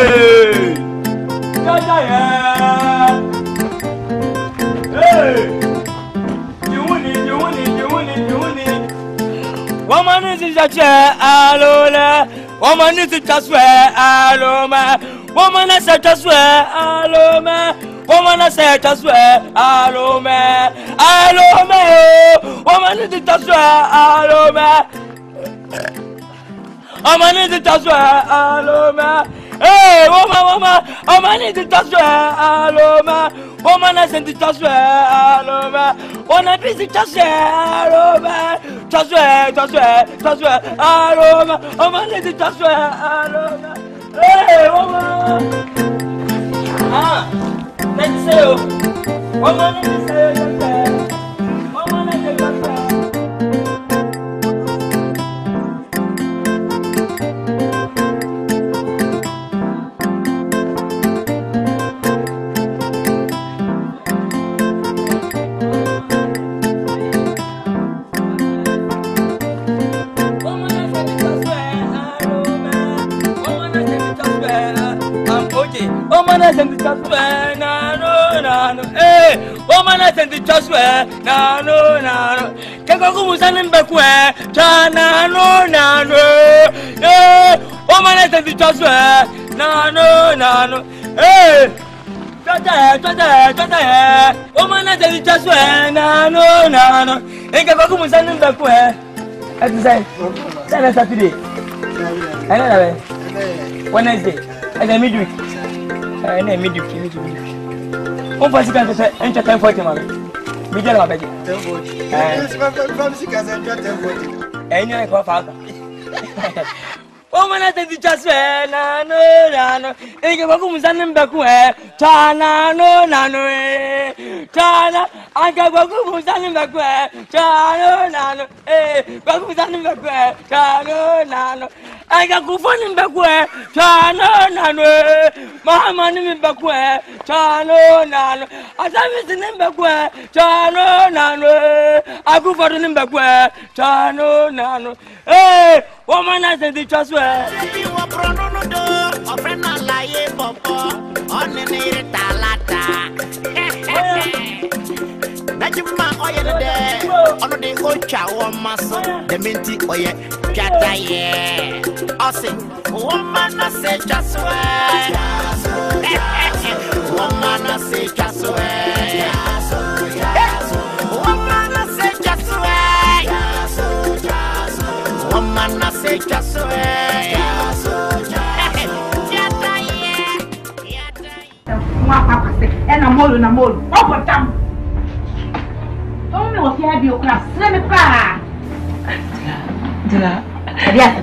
Hey! Jaja, yeah! Hey! You win it. Woman is a chair, alone. Woman is a swear, alone. Woman is a swear, alone. Woman is a swear, alone. Alone. Woman is a swear, alone. Woman is a swear, alone. Hey, woman, woman is a swear, alone. Woman is a swear, alone. Wanna be the aroma, taswe, aroma, woman is the aroma. Hey, woman. Let's say, woman is the woman is the woman is in the transfer, no, hey, woman is in the transfer, no, Kakakusan in Bakwe, Chana, no, hey, woman is in the transfer, no, hey, woman is in the transfer, no, Kakakusan in Bakwe, as you say, Saturday, another Wednesday, and then midweek. I need midweek. One person can say, enter 10:40, man. We get our baby. 10:40. And you're a father. Woman, I think it's just no. They give a woman's name back where Chana, no, Chana. I got a woman's name back where Chana, eh, Baku's name back where Chana. I got good fun in back where Chana, Mamma name back where Chana, I said the name back where Chana, I go for the name back where Chana, eh, woman, I think it's just where. You are pronono, a friend not like Popo, on the near Talata. Najima oye de ono de ocha wo maso de menti oye chata ye ose woman na se chaswe woman na se chaswe woman na se chaswe woman na se chaswe chata ye mwa papa se na molu obotam. Only was here, you class, let me cry. Dilla, yes,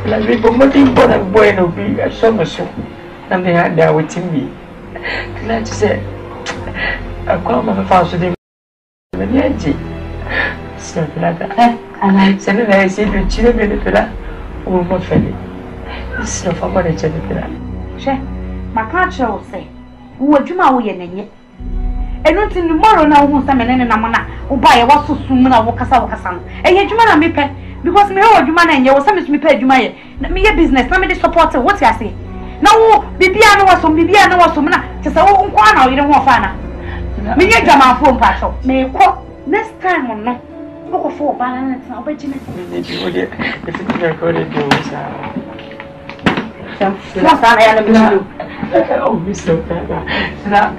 La vivo molto buono qui a Somerso, non mi ha dato timbi. La dice, a come mi faccio di niente. Se non è sempre ci deve vedere un po' felice. Se fa male c'è di là. C'è, ma caccio sei. Uojuma uyenenye. E non ti moro na uhu samene na mona. Ubaye wasu sumuna wokasa no. E ye djuma na mepe. Because me ho djuma na nye wo same me pe djuma ye. Me ye business na me dey support what you say. Na wo bibia na waso na te se wo nko na oyire ho fa na. Me ye djama fo mpa so. Me ko next time no. Boko fo balance na obejime. Ne bi wo de definitively ko de do sa. What's that? I am oh, Mr. Pepper. That,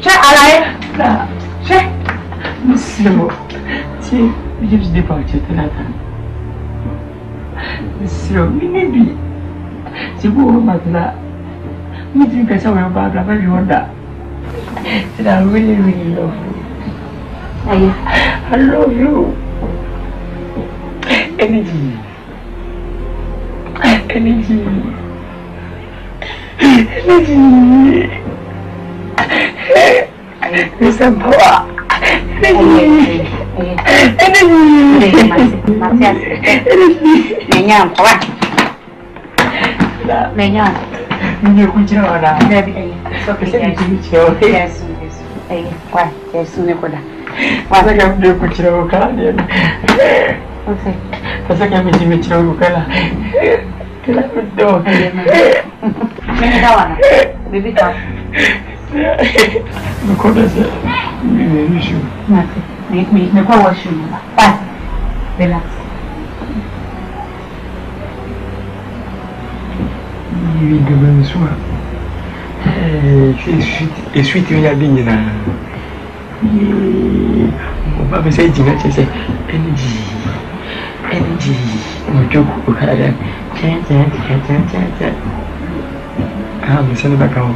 Check, alive. Check. Mr. See, we just departed tonight. Mr. Maybe. See, who about that? We think I saw about that. You want that? And I really, really love you. I love you. Energy. There's some power. Et suite, il y a bien on va essayer de dire energy. On joue au Canada. Ah, mais ça n'est pas grave.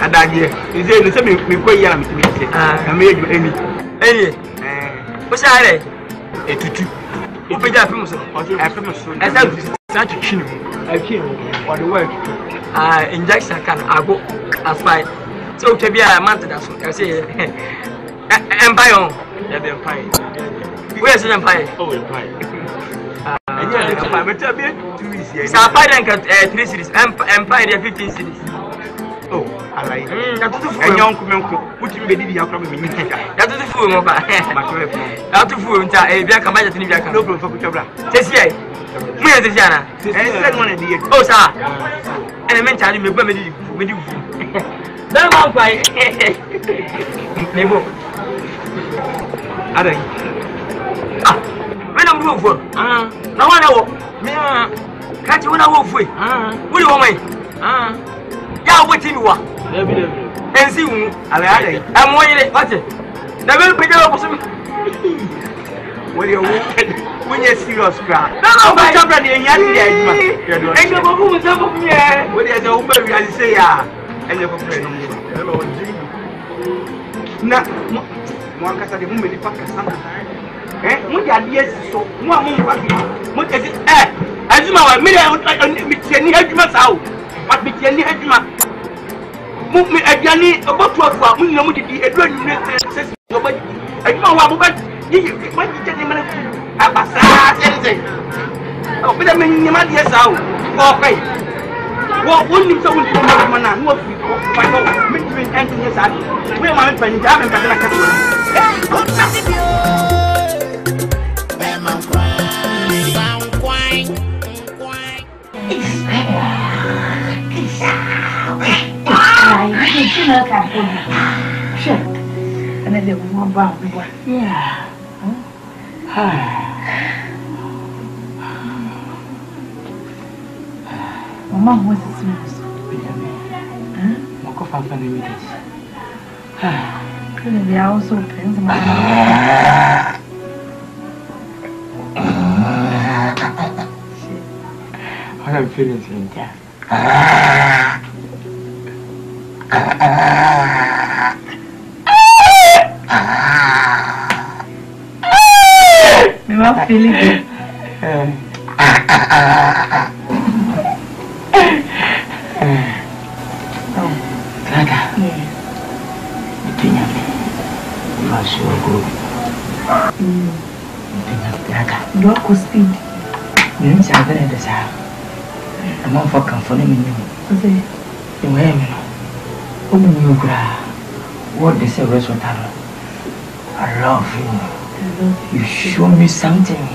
Adagye is it say me ko yara me say na me eju eni o say are etutu o peja afem so esa that chin or the work injection can ago aspire so to be a man that so I say empire ya be empire where is empire empire empire but be 2 weeks here so empire can 3 series empire 15 series. Oh, I like it. That's the young community. Put him ready. You come with me. That's the fool, Mova. That's the fool. I be a command to Nivia. No problem for Kuchabra. Says ye. Where is the Jana? Said one of the oh, sir. And I meant to me with you. Then I'm by Nebo. Are ah, when I'm going for no one know. Can't you want to walk with? What do you want me? Yeah, what you want? And see, I'm waiting. What's it? Never pick up some. When you when you're serious, crap. No, my company and you're what is the Uber? I say, and you're not one cast of the woman. Eh, what are yes, so one what is it? As you know, I made out. But me tell you, move me again about 12 hours. We know what it is. I know what you I pass anything. Oh, but I mean, you might yes out. Okay. What wouldn't so would you man? What we go between anything yes out. We want to find out and then they were about yeah. Mama was a smooth. Moko family with us. They are also friends. What I'm feeling in there. I'm feeling good. What they say, I love you. You show me something.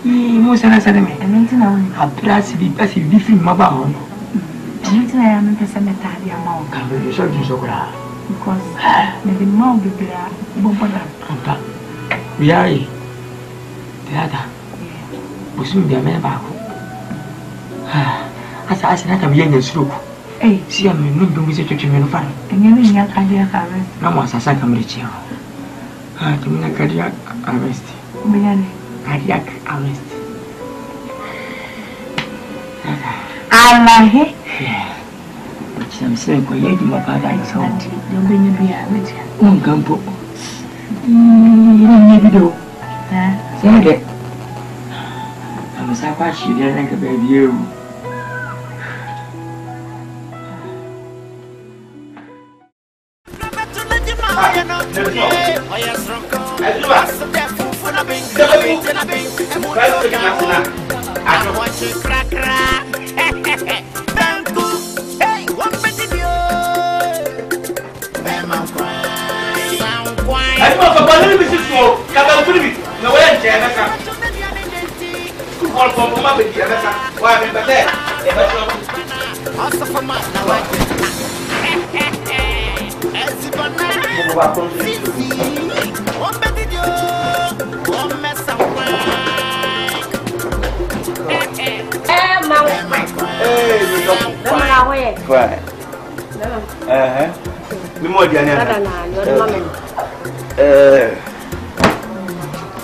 Most of us are me. I mean, I bless you because you live in my bound. I mean, I am a person that I am now. Come you so good. Because the mouth will be a we are the other. We soon be a man back. As I said, I'm young and slow. Eh, see, I'm not doing visit to me. Fine. And you mean cardiac arrest? No more, as I come rich. To me, a cardiac arrest. Cardiac arrest. I like it. I'm saying, go ahead, my father. Don't bring me a bit. One campo. You say it. I'm a sacrifice, you didn't like a baby.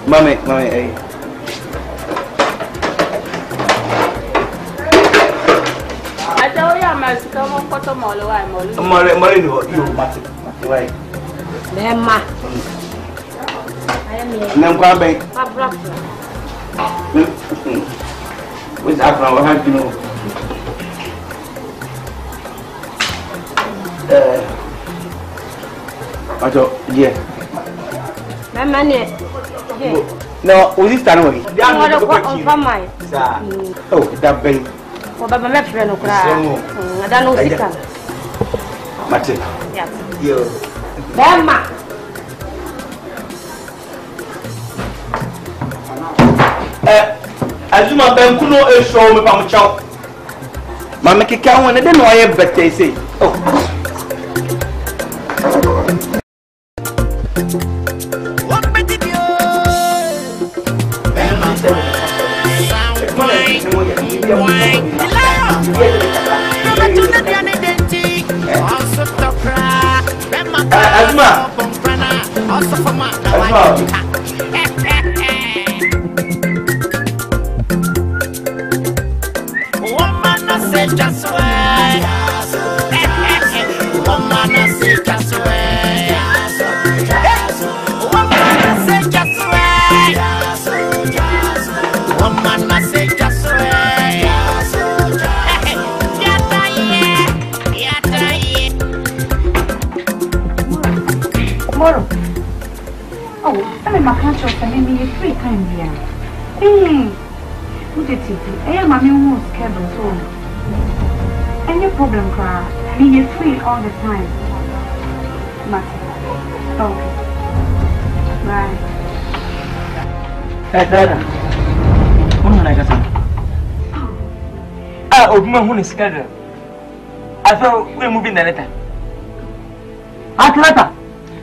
Mommy, I tell you, I'm a come on, photo model. I'm you, Martin. Right. Emma. I am here. What's happening? How do you know? I thought, yeah. My money. No, was it done away? Oh, that baby. Oh, but my friend, I don't know. Martin. Yes. You. Emma. Azuma Ben Kuno is show me from Chow. Mamma Kika, when I didn't know I have better say. Oh. Any problem, Clara? Be free all the time. Martin. Okay. Right. Hey, Dada. What are you saying? Ah, Obama, who is scheduled? I thought we were moving the letter. Atlanta.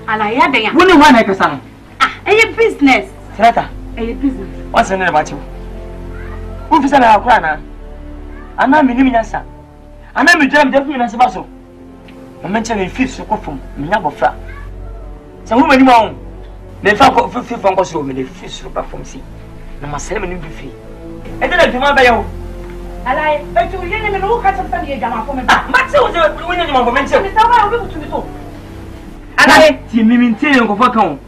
Alaya, when you want to say? Ah, a business. Atlanta. A business. What's the name about you? Who is our crana? I'm not meaning answer. I'm not dream definitely as a muscle. I mentioned a fish to go from Minabofra. So, who many more? They found 50 from Kosovo with a fish to perform sea. No, my 7 will be free. And then I come by you. I like to hear him and all kinds of funny gamma for me. Maxo was a winning of mention. It's how I will to be so. And I see me maintain of a count.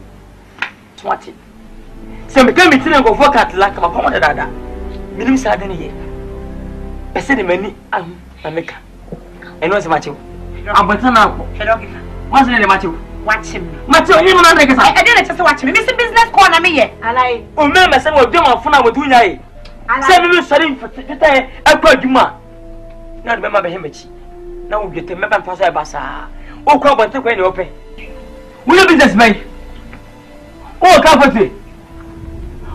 20. So, become a tenant of work at like a common dada. Minimum Sardini. I said, many America. And what's Matthew? I'm but now. What's the name, Matthew? Watch him. Matthew, you know, I didn't just watch me. Mr. Business corner me. And I remember some of them are fun with Dunya. I said, you studying for a quite Juma. Not remember him. Now we get a member for Bassa. Oh, come on, take any open. Will you business, mate? Oh, Captain.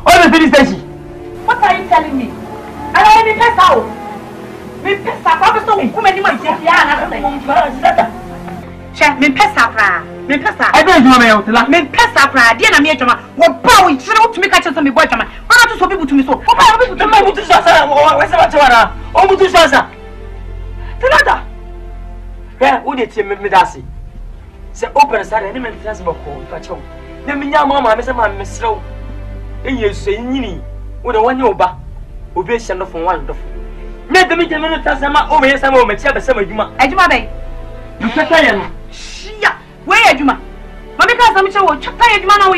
Oh, the police station. What are you telling me? I don't even pass out. Me pass out. I'm so come anymore. Yeah, me pass out. Me pass out. I don't know me pass out. Dear na me jama. What bow you to me catch some boy jama. What to so people to me so. What are people to me to sasa? What's the matter? Oh, to sasa. Tenata. Yeah, who did you me dasi? Say open side any man transport call for chow. Then me mama, Miss Mamma Slow. And you say, Nini, with a 1 year back, obey send from one of. Let the meeting minute sama over here some moment, some of you. Ajuma Bay. You can't tell. Shia. Where Ajuma? Mamika Samicha, Chaka Juma,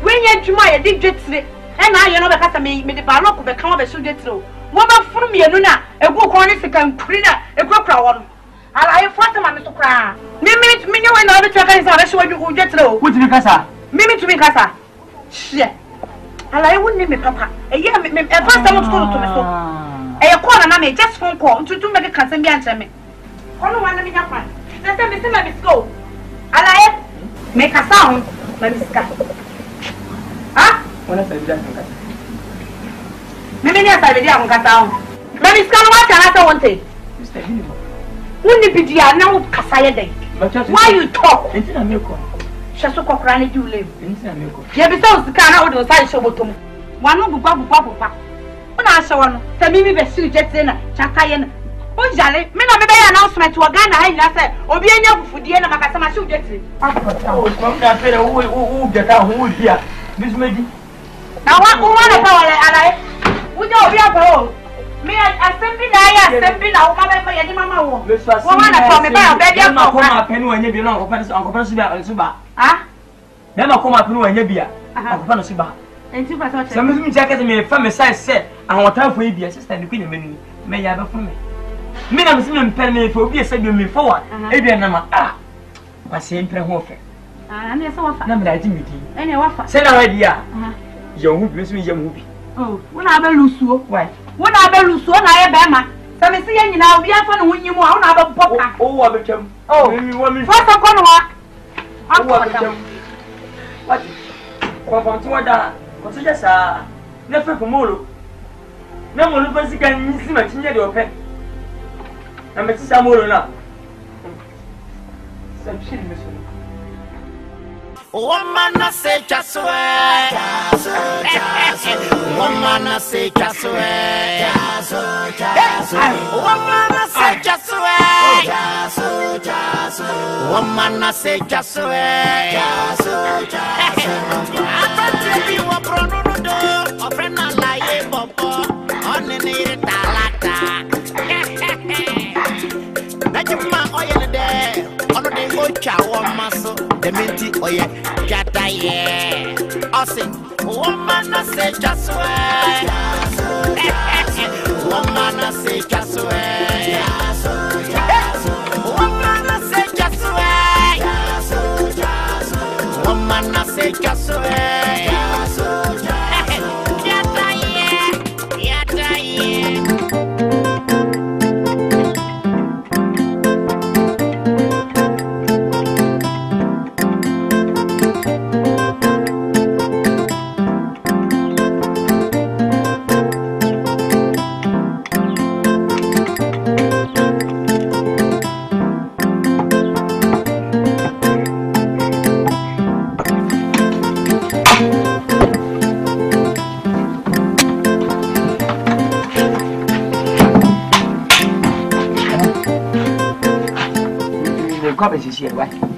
when you Juma, did jet today. And I know because I made the barlock of the come of a soldier through. Woman from me, Luna, a good cornican cleaner, a good crowd. I have fought a man to cry. Mimi, me know and other trackers are sure you get through. What did you casa? Mimi to me, Casa. Shit. I wouldn't name me, Papa. A year, a first time to me so. A corner, I just phone call to make a consent answer me. Only one of me, your friend. Let's have me go. I make a sound, let me scat. Huh? When I said that, Mimi, yes, I did have a sound. Let me scan what I don't say. Wouldn't it be now, Casaya Day? Why you talk? It's a miracle. Shasuko Crani, you live. It's a miracle. Yeah, besides the car out of the side show. One of the babu. When I saw one, tell me the suit jets in Chakayan. Oh, Jolly, me not make an announcement to a gun. I said, or be enough for the end of my customer shoot jets. Oh, from that fellow who get out who here. This may be. Now, what woman I would you be a me, I simply now, Mamma, This was woman from me by a bed. I'm not come up when you belong on Suba and Suba. Ah? Then I'll come up when you be a Suba. And you pass some of them jacket me from a size set, and what time for you be a sister and the queen may have a for me. Me, I'm seeing penny for be a second me forward. Adrian, my same pen warfare. And yes, what number I think any offer. Say idea. Your who gives me your movie. Oh, when I will lose you. Why? When I will lose one, I am Bama. Some is saying now, we are fun when you want to have a pop. Oh, I become. Oh, you want me first of all, what? From Tuada, what's just a never for Molo. No one was again missing my chin your pen. I'm a Samolo now. Some shit, Miss. One man I say just swear. One man I say just swear. One man I say just swear. One man I say just swear. I can't tell you what Bruno do. A friend I like Bobo. On the needed Talata. That you ma oil in there. On the Ocha one muscle. The minty oye gata ye. I sing woman I say just swear. Woman I say just swear. Woman I say just swear. Woman I say just swear. Gata ye, gata ye.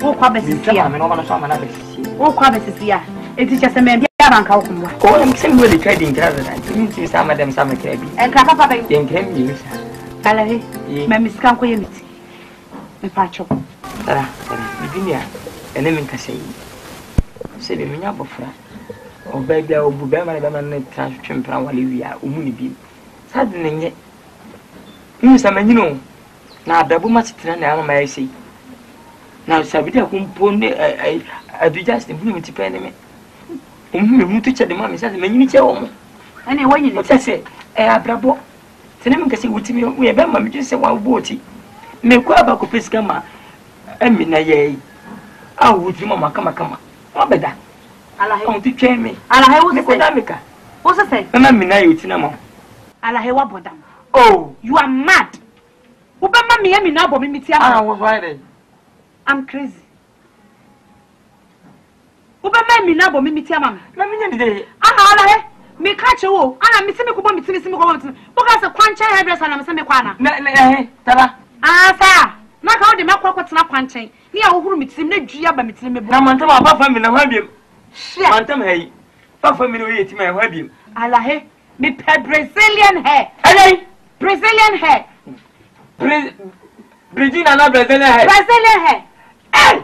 Oh, Quabbas, I'm an woman of some other. Oh, Quabbas is here. It is just a man. Oh, I'm simply trading rather than some of them summer cabby. And Papa, then came you, Valerie, my Miss Canco Unity. A patch of Virginia, and then can say, say the Minabofra, or baby, or Bubama, transcription from Olivia, Umuni. Suddenly, yet, you know, now double much trend, I may say. Now, Sabita compone I do just implement to penny. You teach the mammy says, many tell me. Anyway, you say, eh, bravo. Tell can see what we have mammy just say one booty. Make quite about Piscama. I mean, I would you, Mamma, come. What better? Alahe. Come to train me. Alahe, what's the what's the say? Mama, me you tinamo. Alahe, what bodam? Oh, You are mad. Ubama me now, but me tia. I was right. I'm crazy. Ubama me now, but me tia mama. Let me day. Alahe. Me catch you. Me see me kubo me see me go. Because a kwancha hairdresser na me see me kwana. Tala. Sir. Na ka o de makwa kwetena kwanchen. Ni a wo huru me tim na dua ba me tim me bo. Na mantam papa mi na hwa biem. Mantam hayi. Papa mi no yeti ma hwa biem. Alahe. Me pe Brazilian hair. Hey! Brazilian hair. Brazilian na Brazilian hair. Brazilian hair. Hey!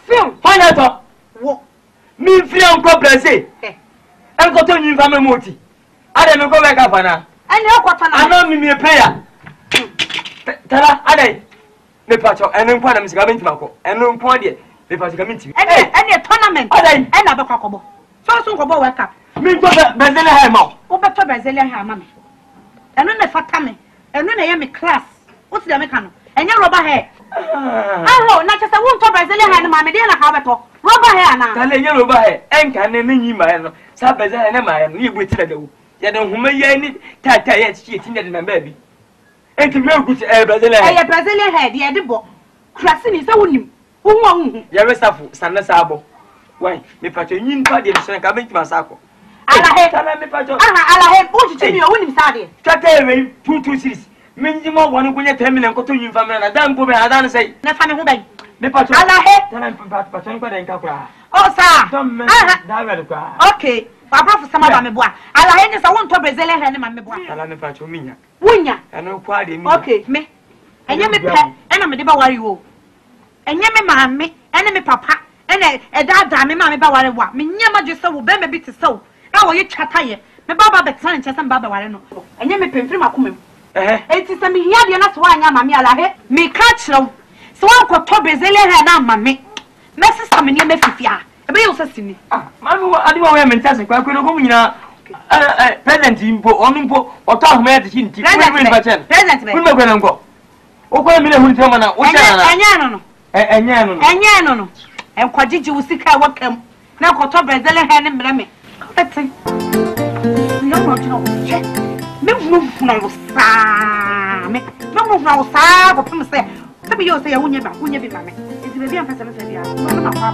Film. Find out. Wo. Mi free unko Brazil. Enko to nyi fama moti. Ade me ko be ka fana. Ene okota na. Ana mi me paya. Tala ade. Me pacho ene nko na mi sika benti mako. Ene nko de. Me pacho ka minti. Ene tournament. Ade. Ene abekwa kobo. So nkobo World Cup. Mi to Brazilian hair ma. Wo beto Brazilian hair mama. Eno na fata me. Eno na ye me class. What the make no? Enye rubber hair. Aho na chese wo nto Brazilian hair na mama de na ka beto. Rubber hair na. Tala enye rubber hair. Enka ne nyi ma no. Sa Brazilian ne ma no. Ye bu tira dawo. Ya den huma ye ni tata ye chi ti ne na ba bi. Enti me guti Brazilian hair. Brazilian hair de de bo. Krasi ni se wonim. Wo hu. Ya resafo sanna sabo. Why? Me pacho nyin pa de so ka benti masako. Alahe. Tala me pacho. Alahe. O chichi mi o wonim sade. Tata we 2 series. Minji mo wonu kunya terminal ko to nyin family na dan ko be adan say. Na fa me ho ben. Me pacho. Alahe. Tala pacho ko den ka kura. Oh sir. Da we kwa. Okay. Papa for sama ba me boa. Alahe ni sa won to Brazilian hair ni ma me boa. Tala me pacho minya. Wunya. Eno kwa de mi. Okay, me. Enye me pe, ena me de ba ware wo. Enye me maame, ena me papa, ena eda me maame ba ware wa. Me nyama je se wo be me bi te se wo. Na wo ye twata ye. Me ba ba betan nche se me ba ware no. Enye me pemfiri makomam. Enti se me hia de na so anya maame Alahe. Me ka kyerɛw. Se wo ko to Brazilian hair na maame. Me sister me ne me fifia. Ebe yo se sini. Mami adi wa we mentase kwa ko no ko nyina present impo onu mpo oto ahoma ya tichi nti present be kun me kwena nko o ko mi le hun tema na o cha na enye no enkwajeje usika wakam na koto Brazilian hair ne mre me eti no no no che me move na wo sa me no move na wo sa ko pem se sabi yo se ya wunya bi mame eti be bi am pese me se bia no na kwa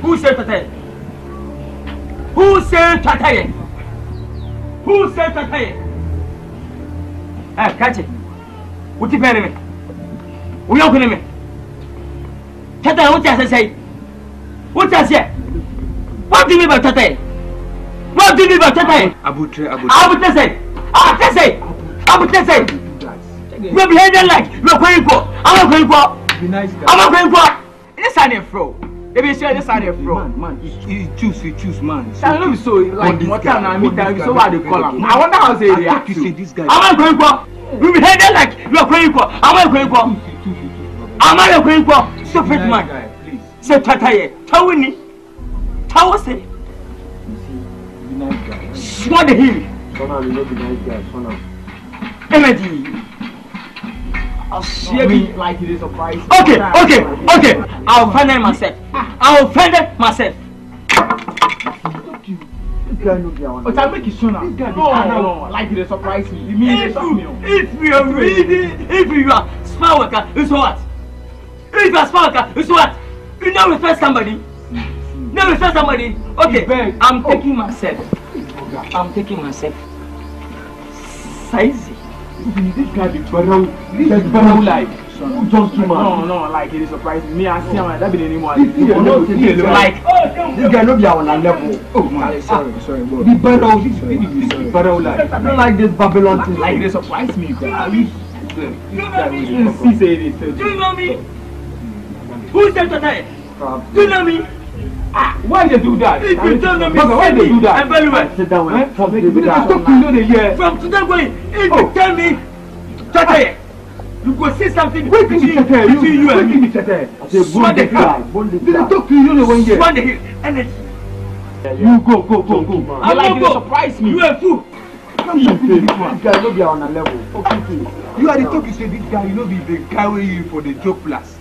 Who said Tataye? Who said Tataye? Who said Tataye? Catch it. What you pay me? We are going to me. Tataye, what does I say? What does it? What do you mean by Tataye? What do you mean by Tataye? Abu Tese. We're behaving like we're going for. I'm not going for. Be nice guy. I'm not going for. This are the fro. If you say this are the fro. Man, you choose, man. So I don't so like Montana and Midtown, so what they call him. I wonder how they react. You say this guy. I'm not going for. We're behaving like we're going for. I'm not going for. I'm not going for. Stupid man. Please. Say Tataye. Tawini. Tawase. Be nice guy. Swat him. Son of you know be nice guy. Son of. Energy. I'll share me like it is a surprise. Okay. I'll find it myself. This guy no be our. But I'll make it sooner. This guy No, like it is surprise me. You mean it me? If you are smart worker, it's what? If you are smart worker, it's what? You never respect somebody. Okay, I'm taking myself. Size. This guy be barrow like. Junkie man. No, like it is surprise me. I see that be the name of it. Like this guy no be our level. Oh man, sorry. Be barrow like. I don't like this Babylon thing. Like it is surprise me. Do you know me? Who said that? Do you know me? Why they do that? If you don't know me, why they do that? I'm very well. Sit down. From today going, if you tell me, Tataye, You go see something. Wait till you tell you and me. Swan the hill. Didn't talk to you only 1 year. Swan the hill. And You go. I like you surprise me. You a fool. This guy no be on a level. Okay. You are the talk. You say this guy. You know be the guy wey you for the joke plus.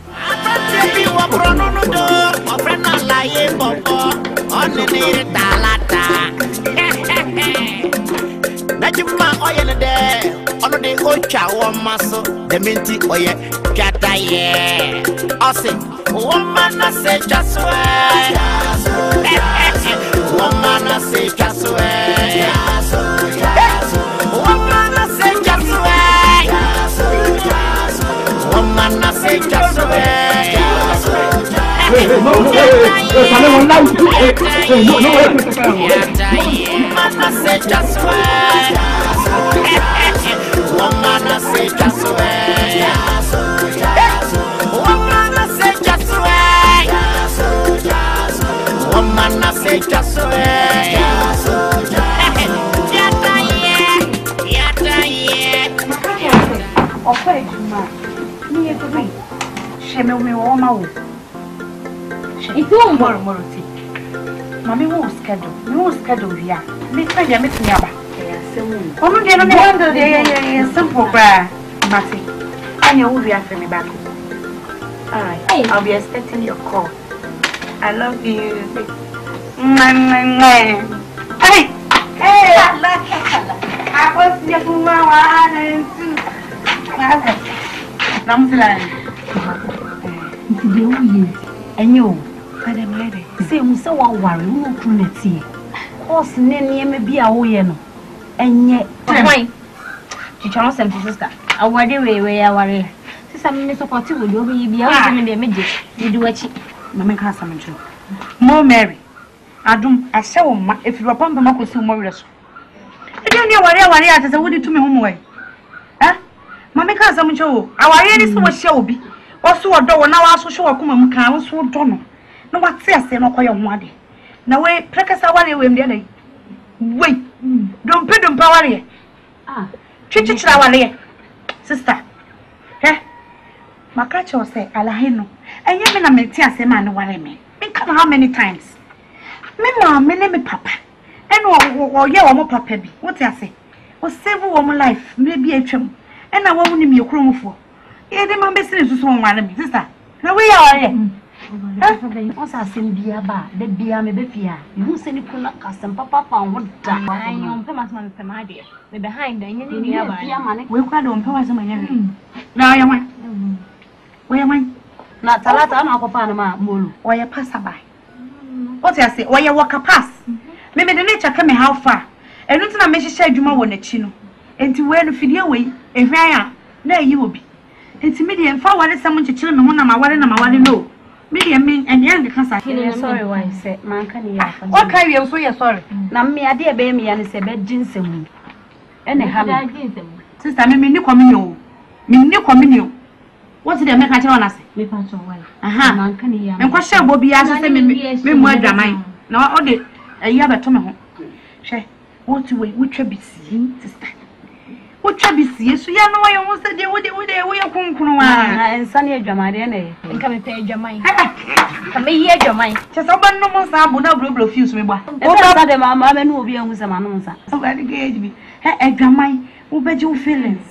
Najima oye ne de ono de ocha wo maso de menti oye kata ye ose woman na se jaswe woman na se jaswe woman na se jaswe woman na se jaswe If you want more, Mammy won't schedule. You won't schedule here. Make me a meeting. Come again on the wonder day, simple bra, Matty. I know we are me back. Alright, I'll be expecting your call. I love you. Hey, I was your one and two. And you, Madam Lady, say, we so worry, we won't prune it here. Horse, Nenny, maybe a way, and yet, why? She chose them to sister. I worry where I worry. Sister, Miss Opportunity will be out in the midget. You do a cheap. Mamma has some true. More Mary. I do, I saw if you are pumping up with some more rest. I don't know what I was. I would to me home way. Eh? Mamma has some show. Our ladies was shall be. Also, a door now also show a woman can so don't. No, what says they no call your money. Now, wait, practice our way when they wait. Don't put them power here. Ah, Chichich our lay, sister. Eh? My catcher say, Alahino, and you mean I may tell a man what I mean. Think how many times. Meanwhile, my name is Papa. And or yeah, more Papa be. What I say? Was several woman life, maybe a chum, and I won't name your chrome for. Yeah, the man business to someone, sister. Now we are here. Once I send the aba, the beer may be fear. You send it to custom papa pound what time. I am Thomas my dear. The behind the money. We can't on Thomas my now you want. Where am I? Not a lot of Panama, Mulu, or you pass by. What I say, or you walk a pass. Maybe the nature coming how far. And not to make sure you want the chino. And to wear the video away, if I am, there you will be. It's medium forward someone to chill me when I'm a one and I'm a one no. Medium mean and young because I feel sorry why I said, man, can you? What can you so sorry? Now me a dear baby and it's a bed ginseng. And a hammer. Sister, me new communio. Me new communio. What did I make a tell us? Me pass away. Aha, man, can you? And what shall be asked me more than mine? Now, all the a year but tomorrow. She, what to wait, which will be seen, sister. What shall be seen? So, you know, I almost said they would come and Sunny Jamadian and come and pay your mind. Come here, your mind. Just open no more sample, no blue fuse me. What about the mamma and will be on with some answer? So, I engage me. Hey, your mind, who bet your feelings?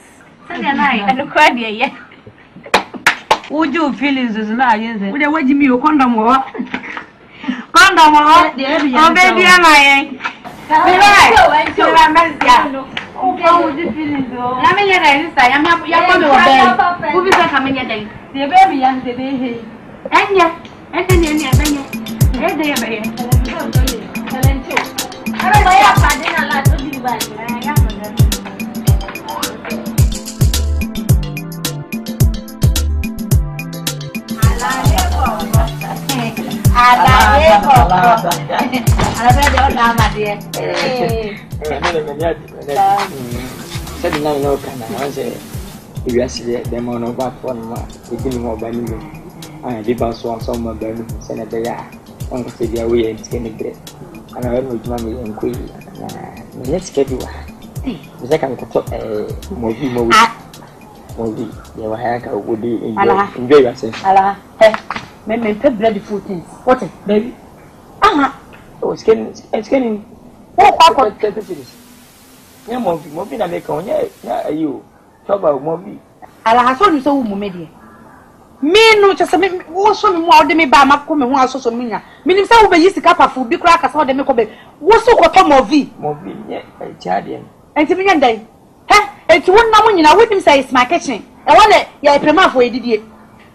Sunny and I don't cry, dear, yet. Would you feelings is not using? Would I wait me a condom or condom or baby am I? Oh, would you feel it? I mean, I am not your who is coming a day? The baby and the baby. And yet, and then you are they are I don't know. If you see them on a back one, beginning of banning, I did also on some of them, Senator on the way and skin great. And I went with Mammy and Queen. Let's get you. The second movie. movie. You were here, would enjoy yourself. Allah, men pay bloody food things. What it, baby? Oh, it's getting. Oh, what? Yeah, movie, I make on you. Talk about movie. Allah has told you so, Mumedia. Me no just me also more than me by my come and also so mina. Meaning some be used to cap food, be crack as all the make up. What's so what movie? Movie, yeah, Chadian. And to me and day. It's one now when you know what him say it's my kitchen. And one day, yeah, prema for a idiot.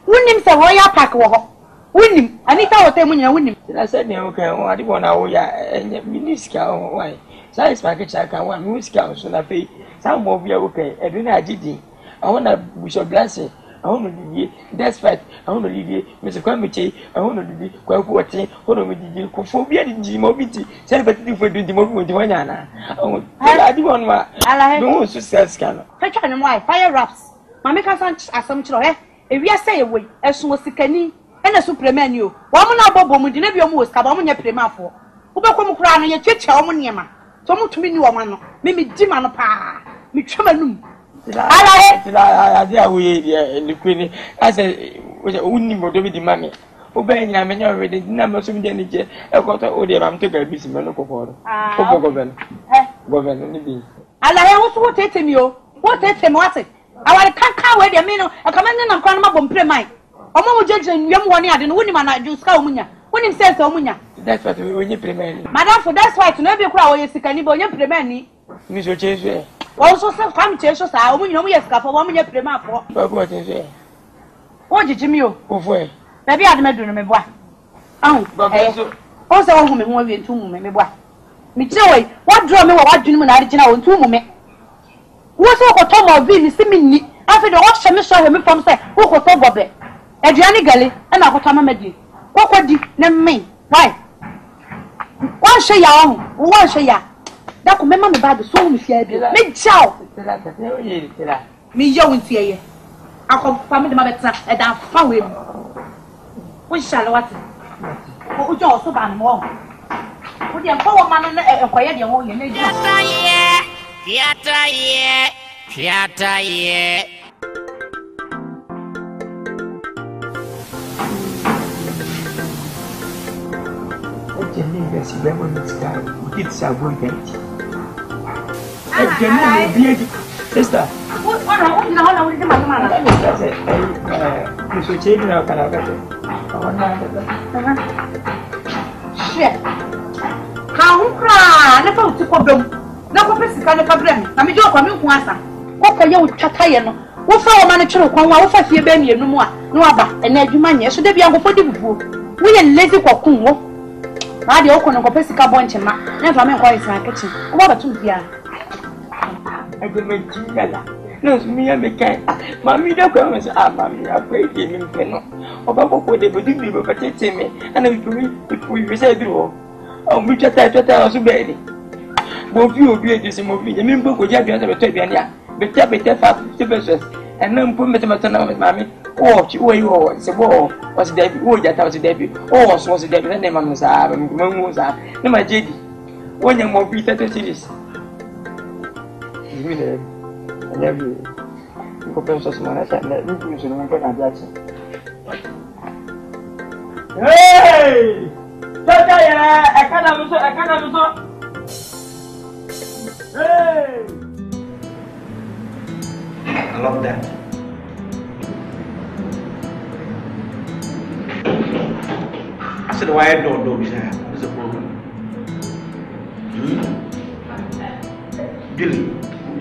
Win him say royal pack or win him. I need to tell when you win him. I said, okay, I didn't want to and miniscal. Why? So it's my kitchen. I can want musical, so I pay some movie. Okay, I didn't have it. I want to wish your blessing. I want to do that's right. I want to leave Mr. Kwamiche. I want to do Kwakoti. Hold on with the Kophobia in Gimobiti. Celebrating for the movie with Wanana. I do one. I don't success scanner. Fetch on why fire raps. Mamma can't ask some children. If we are say away, as soon as the canny and a superman you. Woman are Bobo, you never almost come on your prima for. Who become crown and your church, Omoniama. Some to me, no one. Maybe Dimana pa. Me Chamanum. I we Queen. I said, only more the money. Obeying I mean already, number some energy. I got all the ram to go busy, local for government. Government. I also what take him you. What take him what it? I can't wait a minute. I come in and cry my bomb pre-mine. Omo judging young one, I didn't win him and I do Scalmunia. When him says Omunia. That's what we need pre-mine. Madame, for that's why to never cry is a cannibal, young pre-mine. Miss Chase. Also, some time changes are when you know, yes, for 1 minute prima for. What is it? What did you? Over. Maybe I'd made me boy. Oh, also, woman won't be 2 moments. Me joy, what draw me what do you mean? I didn't know in 2 moments. What's all Tom or Vin is me after the watch me saw him from say, who could talk about it? Adriani Galley, and I got Tamamadi. What could you name me? Why? One say young, one say ya. That could remember about the soul, Monsieur. Me chow. Me young in here. I come from the mother and I found him. We shall what? Who also ban more. Put your power man and quiet your own. It's a good day. Sister. How cry? Never to problem. No person can come. I'm a joke on you once. What can you chatayano? What for a manager? What for your baby? No more. No other. And every man, so they be able for the book. We are lazy for Kungo. I the Okon of Pesica Bunch and never make quite my kitchen. What a 2 years. I don't make you. No, me and the cat. Mammy, don't come and say, Mammy, I pray him in or Baba, what they would do, but it's me. And if we say, oh, we just had to tell us to bed. Both you will be this movie. And then book would have to tell you, but tell me 50 pesos. And then put me to my son with Mammy. Oh, you was a war, was Debbie, oh, that was a Debbie. Oh, was a Debbie, and then Mamma's Mamma's no, my Jady. One young more Peter to this. I never you penso semana saya nak ni sudah nampak nak biasa. Hey, kita ya, akan masuk. Hey, I love that. I said, why I don't do this? What's the problem? Billy.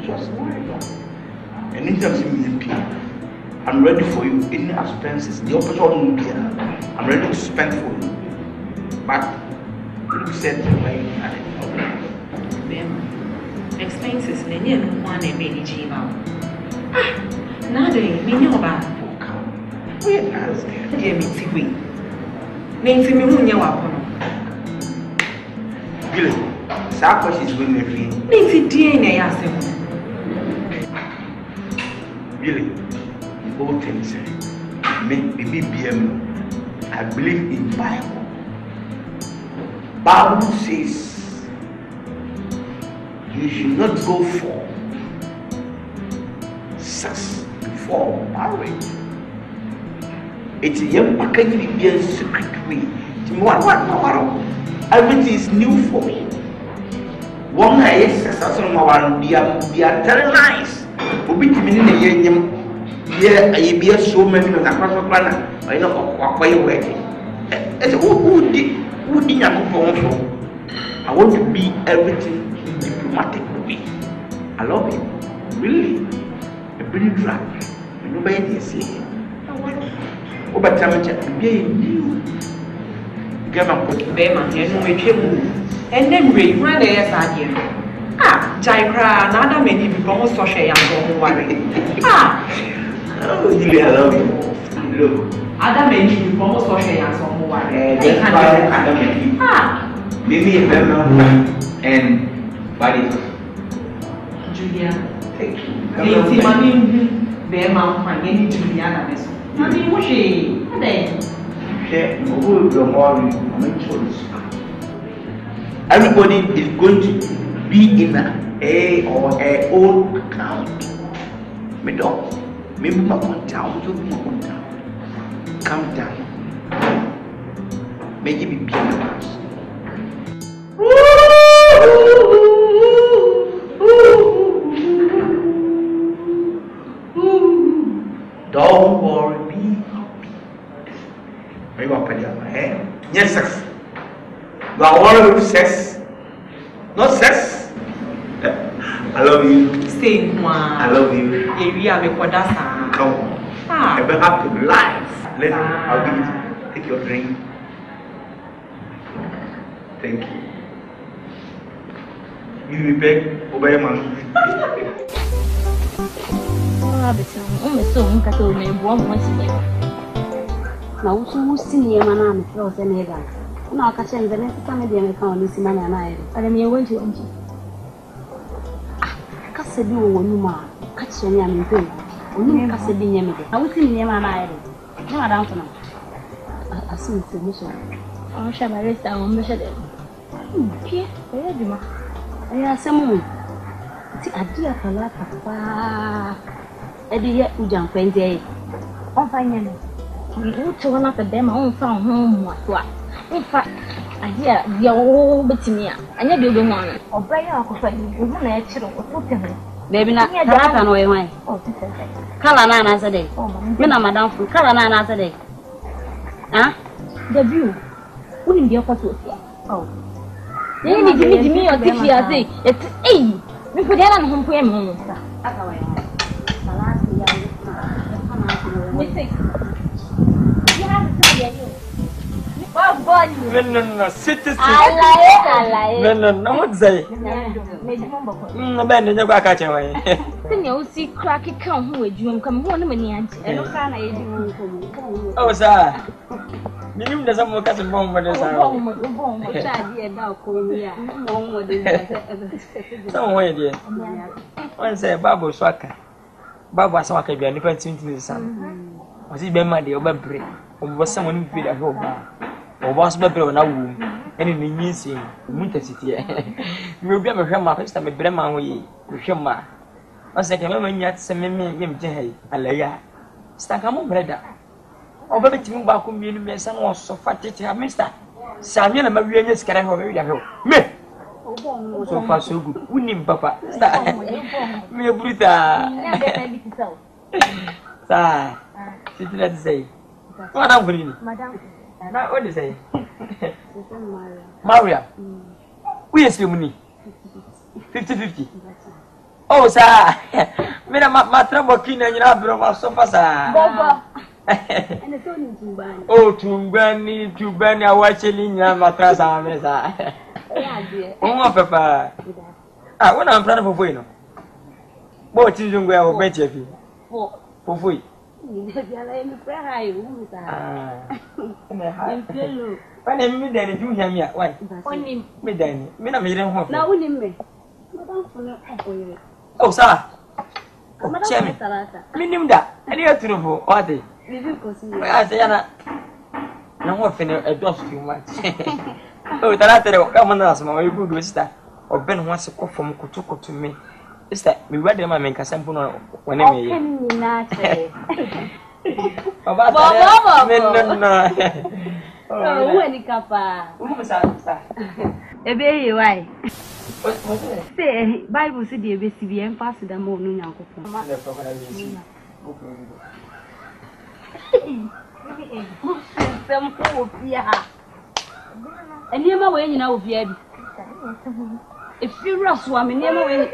Just and anytime you see me, I'm ready for you. Any expenses, the opportunity here, I'm ready to spend for you. But you said like expenses, many no one and many G now. Now they mean about we ask dear Mitzi. Means me who you are. Billy, Sarkozy is winning a fee. Mitzi DNA. Really, both things make me BM. I believe in Bible. Bible says you should not go for sex before marriage. It's a young package be a secret way. Everything is new for me. One night, yes, they are telling lies. Obi timini na yenyem ye ayebia so many na kwaso plana I know akwaye wedding. Who did yakopon so? I want to be everything in diplomatic way. I love it. Really. A pretty drag. Nobody is here. Oh, but I'm new. Bema, you know, we and then we run the idea. Ah, Jaikra, another many people almost so shy and don't worry. Ah, oh, really, I love you. Look, other many people almost so shy and don't worry. Ah, maybe a member and body. Julia, Thank you. Bema, my name is Juliana. I mean, what's she? Everybody is going to be in a or a own account. Me don't. Maybe my one town to my one town. Come down. Maybe be peanuts. Don't worry, be happy. Are you going to put your hand? Yes, sex. You are all with sex. Not sex. I love you. Stay one. I love you. Area me for that. Come on. Ah. I'm happy with life. Let me. I'll give you. Take your drink. Thank you. Give me back. Obey man. Now, who see a man and throws an egg? Now, catch him the next time they account this man and I. And I'm going to empty. Cassidy, one man, catch any I'm in pain. Only Cassidy, I will see him and I. No, I don't know. I see the mission. I shall arrest down Michelle. Okay, I have some. I dear Papa. Eddie, yet we jump 28. On fine. To one of them, I won't found home what. In fact, I hear the old Bettinia, and you do one. Or buy our coffee, you want a chill or put him. Baby, not happen away. Oh, Calana another day. Oh, Madame from Calana another day. Ah, the view wouldn't be opposite. Oh, you need to meet me or this year. It's 8. We put that on home for him. No, citizen. I like. No, what's say? No, Ben, you got catch away. Then you'll see cracky come with you and come one minute. And no can I do. Oh, sir. You doesn't work as a bomb, but there's a somewhere, dear. One say Babu Swaka. Babu Swaka be a different thing to the sun. Was it Ben Maddy or Bebri? Or was someone who paid a whole bar? Or was Bebri on a womb? And in the new scene, Winter City. You'll be a Brahma, first time a Brahma way, Brahma. I said, I remember yet some men, Jay, a layer. Stackamo brother. Oh, baby, to move back with me, my son was so fat, Mister Samuel and Maria is carrying over your me. So far, so good. We need Papa. Me a bruta. Sir, let's say, what I'm going to Madame. Now, what is it? Maria, we are still money 50-50. Oh, sir, me and my trouble king and you have so fast. Oh, to burn your watching in your mattress. Oh, Papa. Ah, when I'm proud of a winner. What is your way of better for free? When I meet that you hear me at why? Only me, Danny. Me, I'm here home. Now, we me. Oh, sir. Minimum that. I need to know what they. I say, Anna. No more finna a dose too much. Oh, the latter come on us, my good sister. Or Ben wants to go from Kutuko to me. Is that we read them and make a sample when I mean, say Bible said the BCB and pass the moon. Some hope, yeah. And you know when you know, if you rush one, you never win.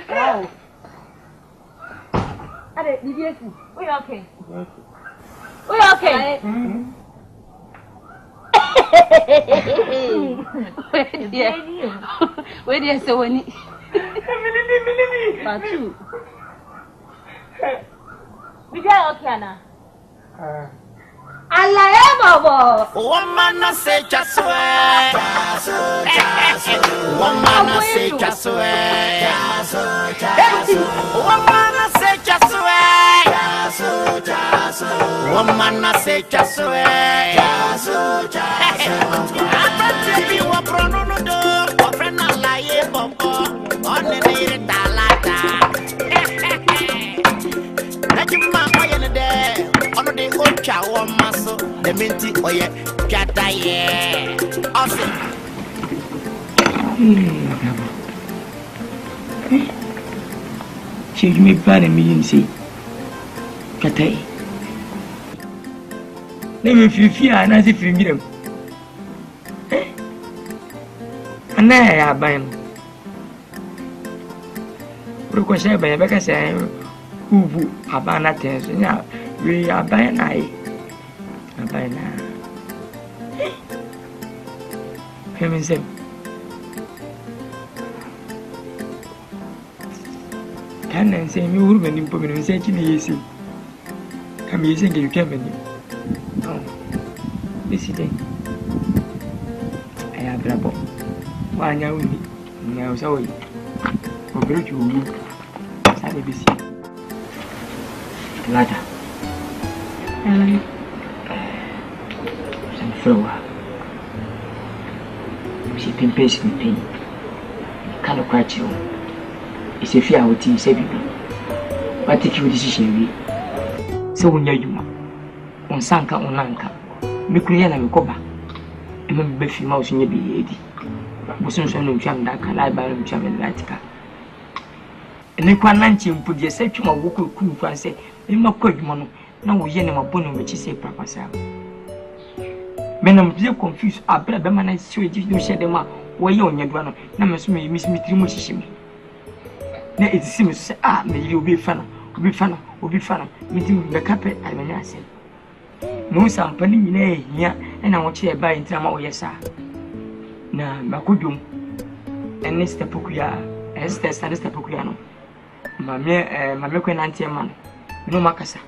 Wow. We're okay. We're okay. Where do you say when it? We got okay now. Allah, woman, I say just way. Woman, I say just way. Woman, I say just way. Woman, I say just way. I don't you a pronoun do, or friend not lie, Bobo, on the near Talata. Let you mamma in the day. The old chow muscle, the minty or yet, Jata, yeah. Awesome. She may plan a million see. Catay. Let me fear and as if you meet him. And there I buy him. Ricochet by a becker say, who have an attention now. We are by an eye. By now. Him say, can I say, you woman in Pogan and say to me, easy. Come using you came in. Oh, this is it. I have trouble. Why now? Now, so we will you. Sadly, be seen. Ladder. Some flower. She pimpers with pain. Can't quite you. It's a fear with you, say, but take your decision. So when you on Sanka on Lanka, Mikriana and Coba, and then Buffy Mouse in your baby. Bosom and Jam that can lie by him, Jam and Latica. And they can't lunch him, put your section of Woko Cool and say, in my quick mono. Now we are not born which is a papa. Men I'm so confused. I better man I swear you share them up. Why you on your brother? Now miss me too much. Now it seems to say, ah, may you be fun, be fun, meeting the carpet. I mean, I said, no, some penny here, and I want you to buy in Trama, yes, sir. Now, Macudum, and Mr. Pukia, Esther, Mr. Pukiano, my auntie man, no Macassa.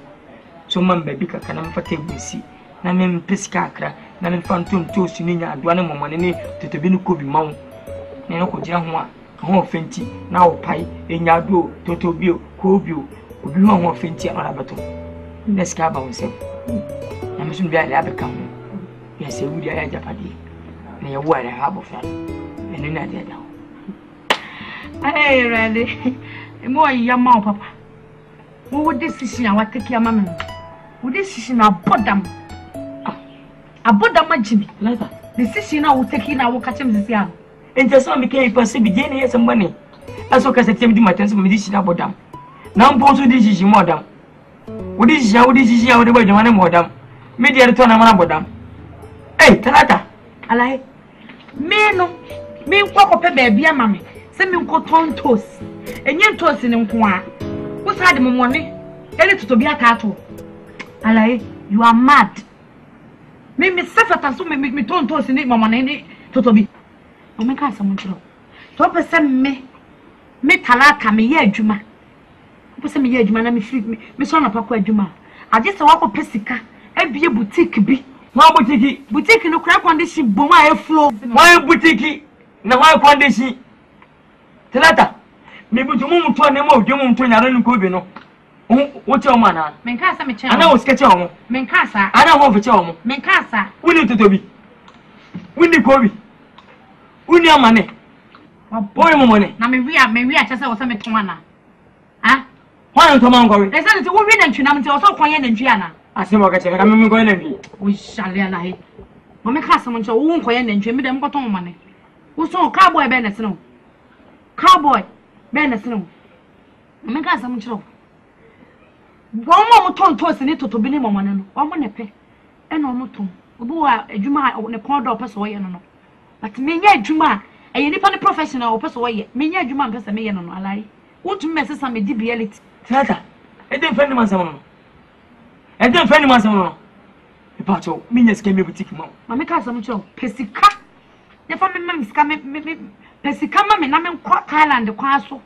So, man, baby, can I take see? Na me pesca cra, na me phantom toast in your one money to the Binuko Mount. Nenoko Jahua, home fenty, now pie, in your do, Toto Bill, Cobio, will be more fenty on a battle. Let's cab ourselves. I must be a labacam. Yes, a woody Japadi. Near where I have of that. And then I did now. Hey, Randy, more young mouth, papa. What would this decision I would take your mamma? Would this decision I bought them? I bought them, my Jimmy. Later, the decision I would take in our catch him this young. And just some became perceived beginning here some money. As well as I tell you my tension medicine about them. Now, both of this is your madam. What is your decision? What about your money, madam? Media return about them. Hey, Tanata, I like me no, me walk up a baby, mammy. Send me cotton toast. And young toast in one. What's had the money? Tell it to be a tattoo. I like you are mad. Make me suffer and so make me turn toast in it, mamma, to be. Oh, my God, someone to 12% me talaka me ye juma. Person me ye juma na me free me son of Papa Juma. I just walk up Pesica, and be a boutique be. Why boutique no crack condition, boma flow. Why boutique? Now why condition? Telata, maybe to move to a name of Jumum to Yaran Cubino. What's your manner? Mencasa, me child. I know sketch on Mencasa. I don't want to tell me. Mencasa. We need to be. We need Kobe. We need money. Boy money. Na me wia chese wo se me ton ana. Ah? Why on Toman Gory? They said wo wi na ntwi na me so kwanye na ntwi ana. Asimo ka cheka me go na bi. O shale ala he. Mo me ka asem ncho wo nkoye na ntwi me dem ko ton mane. Wo so cowboy be na se no. Cowboy be na se no. Mo me ka asem ncho. Wo mo ton to se ni toto bi ni mo mane no. Wo mo ne pe. E na mo ton. Obu wa adwuma ne kon do pe so ye no no. But me nya adwuma e ye nipa ne professional o pe so ye. Me nya adwuma pe se me ye no no alai. Won't me say me di reality. Tata. E dem friend man sam no. E dem friend man sam no. E pa cho me nya sika me boutique ma. Ma me ka sam cho pesika. Ne fa me sika me pesika ma me na me kwa Thailand kwa so.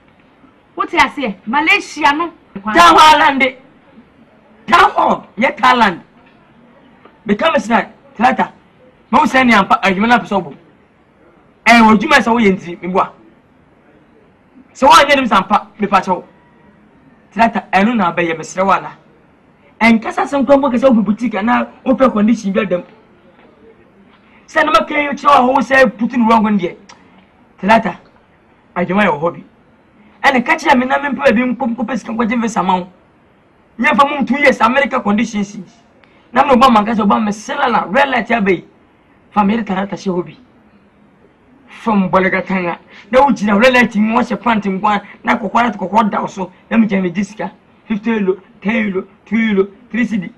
What you say? Malaysia no. Thailand. Down ye Thailand. Become a snack. Tata. Mo say ni ampa adwuma na so bo. Wo dwuma so wo ye nti me boa. So wa nye dem sampa me pa cho. Tata enu na ba ye mesre wala. En kasa sem ko mboka se wo boutique na wo pe condition bi adam. Se na makai yo cho ho se putin wrong ndie. Tata adwuma yo hobby. Ene ka chia me na me mpa bi mpo pe sika kwaje vesa mawo. Nya fa mum 2 years America conditions. Na me Obama ka se Obama sela la red light ya be. Family Tata she hobby. From Bolagatanga. Na ujina red light mi wa se pant ngwa na kokora to kokora da so. Na me jame disika 50 euro, 10 euro, 2 euro, 3 cedi.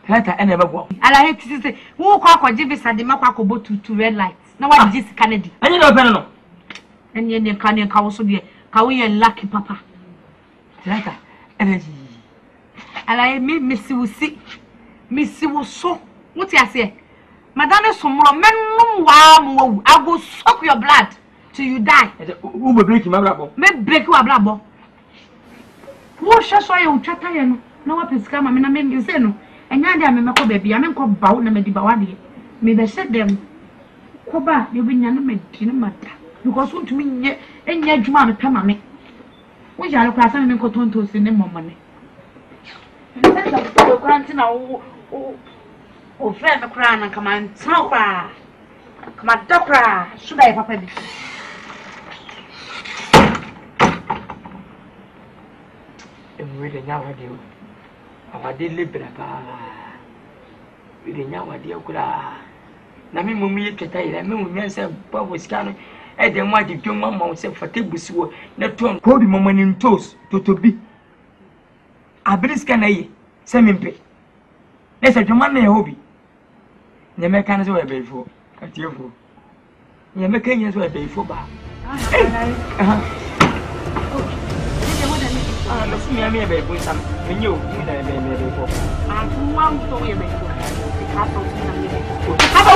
Tata ene be bo. Ala he tisi wo kwa kwaje visa de makwa kobo to red light. Na wa disika na di. Anya no pene no. Enye ne ka wo so de ka wo ye lucky papa. Tata energy. Ala he misi wo so. What you say? Madame Somro menum wa mo I go suck your blood till you die. Who be break my brabo? Me break your brabo. Wo shasho ye utata ye no. Na wa pesika ma me na me say no. Enya dia me meko baby, ame nko bawo na me di bawa de. Me be se dem. Ko ba ye bi nya no me di no mata. Because won to me nye enya adwuma me pema me. Wo jalo kwa sa me nko tonto se ne momone. Nta ko kwanti na o friend me kra na kama ntan kwa kama dokra suda ye papa bi we de nya wade o awade lebra pa we de nya wade okura na me mum ye tweta ire me mum nyansa babo sika no e de mo ade dwom ma se fate busiwo na ton ko bi momani ntos totobi abriska na ye se mempe nessa dwoma na ye hobi nye me kan so we be fo atiefo nye me kan nye so we be fo ba no si me be fo sam me nyo ni na be fo one so we be fo ka so na me be fo ka ba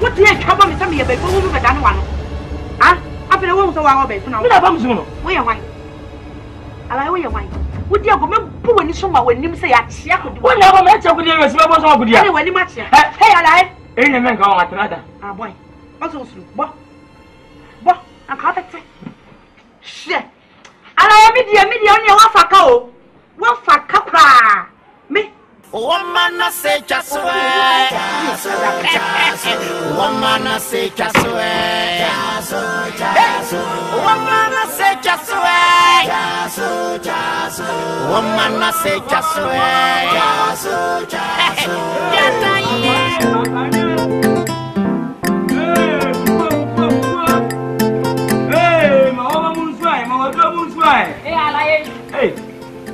what dey trouble me sam ye be fo wo be dan wa no afere wo so wa be fo na me na ba mzo no wo ye wan ala wo ye wan Would you go me when you saw my name say I check with one never met you with you as well as good. When you match, hey, I ain't a man going at another. Ah, boy, what's also, what? I can't say. Shit. And I am media on your facao. Well, facapra. Me. Woman, I say just way. Woman, I say just way. Woman, I say just way. Woman, I say just Hey, my woman's right, my woman's right. Hey, I like it. Hey,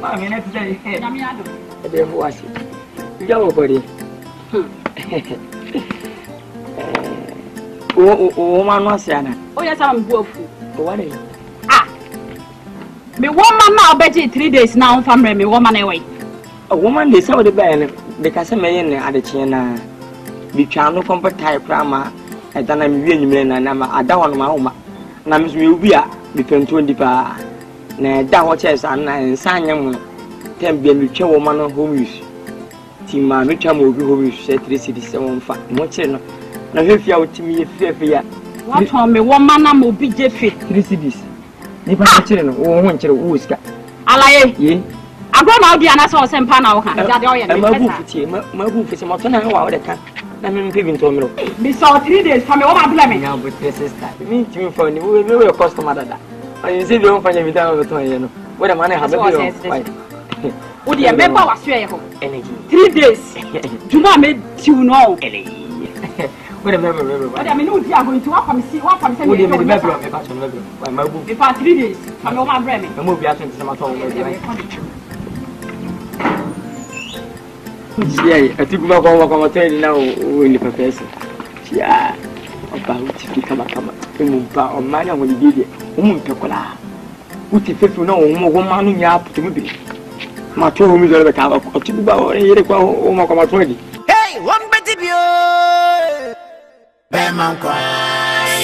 I mean, that's today. Hey, what's it? Yo, buddy. Woman was Yana. Oh, yes, I'm poor. What is it? Me woman now bet 3 days now from me woman away. A woman they saw the band because I may at the China be channel comfort type drama and then I'm viewing and I don't want my home. And I'm be between 20 pa. Na that watches and sign young 10 be a woman home use. Tima, no time will be home use, said 3 cities, 7 fat. Much no. Now, if you out to me, if what for me woman will be Jeffy 3 cities. Nipa children o won chire wo sika alaye ye agro na obi ana so sempa na wo kan ja de o ye ma bu fitie ma bu fitie mo to na wa wo de kan Na me pivin to me. Me saw 3 days for me. What my blame? Yeah, but sister. Me to me for ni we your customer dada. And you say don't find me time over to you know. What the man have be on. Wo de member was here ho. Energy. 3 days. Juma me you know. Energy. What a member. What I mean no dia going to what from see what from say. Wo de me member me pass on member. Why my book. Me for 3 days. For me what my blame? Me mo bi ato ntse ma to wo. Yeah, I think we are going to tell now when the professor. Yeah, about to come. On my own, when you did it, Pecola. What if you know one man in your to be? My 2 rooms are the cover of Tibuba or Yerico. Hey, one betty bio. Bam,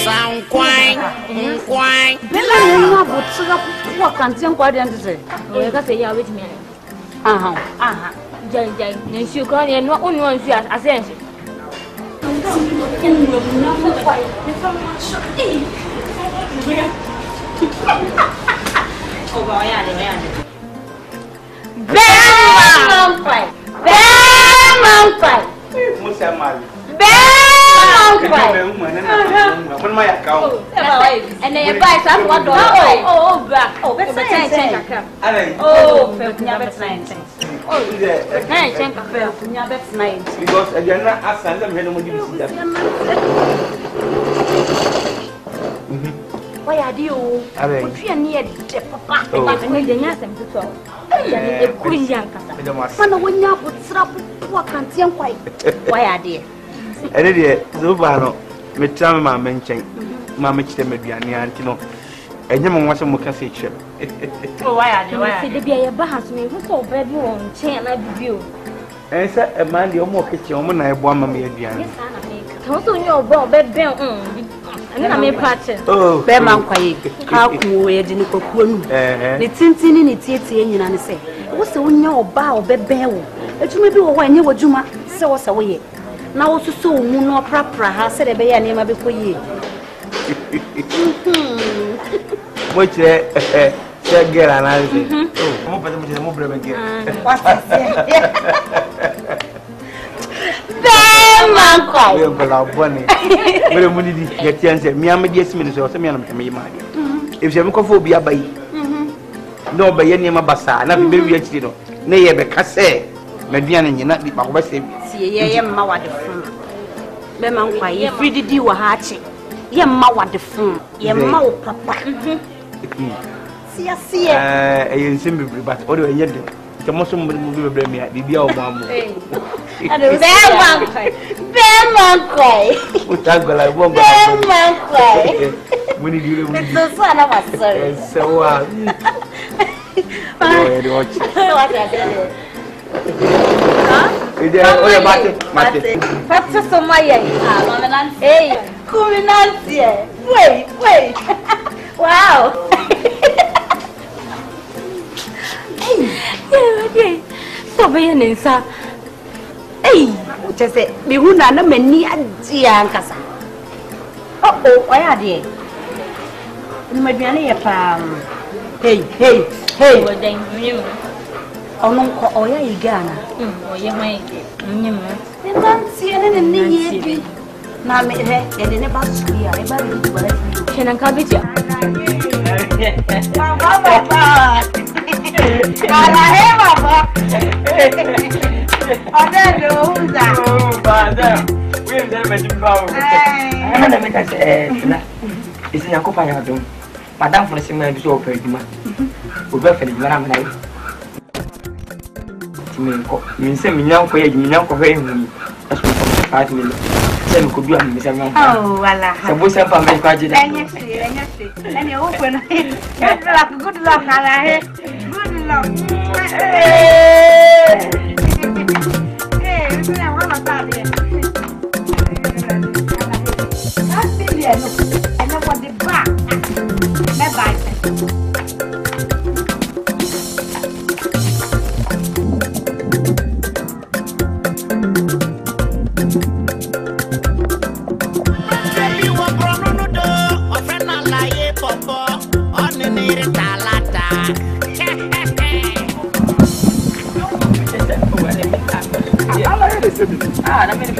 sound quine. Bella, but so what can some guardian say? You can say, yeah, with me. Jai, and she call you not only one she has ascension. And they buy some what because again, I send them here. Why are you? What you near papa? And then yes, and to so. The queen young. When you put strap, what can't see quite. Why are they? And it is Zubano, me tell my mention, Mamma Chemediani, and you know, and you want some more cassette. Why are they? Why did they be a bahas me? Who's so bad you on chain like you? And said a man, you're more kitchen, when I want me again. Also, your bed bell. And I may patch it. Oh, Bearman quiet. How cool we didn't cook one. The tintin in it, and say, what's the one your bow bed bell? It may be when you were Juma, so was away. Now, also, so moon or proper has said a bear name before ye. Which, said girl, and I say, oh, more brave again. What's that? Man, cry. We are going to bunny. But I'm going to get answer. Me, I'm a yes, minister, or some young man. If you have a phobia by no by any mabasa, not very rich, you know. Nay, ever casse, Median, and you're not the Baba. See, I am Mawa the phone. Bearman, why you pretty do a hatching? Ye Mawa the phone, ye Mau papa. See, I am simply, but what do I get? The most movie will bring me at the deal of Mamma. Bearman cry. What I go like one Bearman cry. When did you It's the son of a sorry. so watch. What I did. What's so my hey, Kuminantia. Wait. Wow. Hey, so very sir. Hey, just say, me who na no many adia nkasa. Oh, why are they? Me biane ya pam. Hey. Wo den nyim. Ono ko oya igana. Oye hwan ige. Nyim. Me nanti ene ne ye bi. Na me he, ye ne ba su ya, e ba bi ba la. Kenan ka bi ja. Baba. Ala he baba. Oh, father, we have never been found. I'm not going to say, it's in a company. Madame for the same man is so pretty. We were for the man. Me say me now for you, me now for him. That's what 5 million. Then could be on Miss Amanda. Oh, Allah. Suppose I'm from my budget. And you open good luck, Allah. Good luck.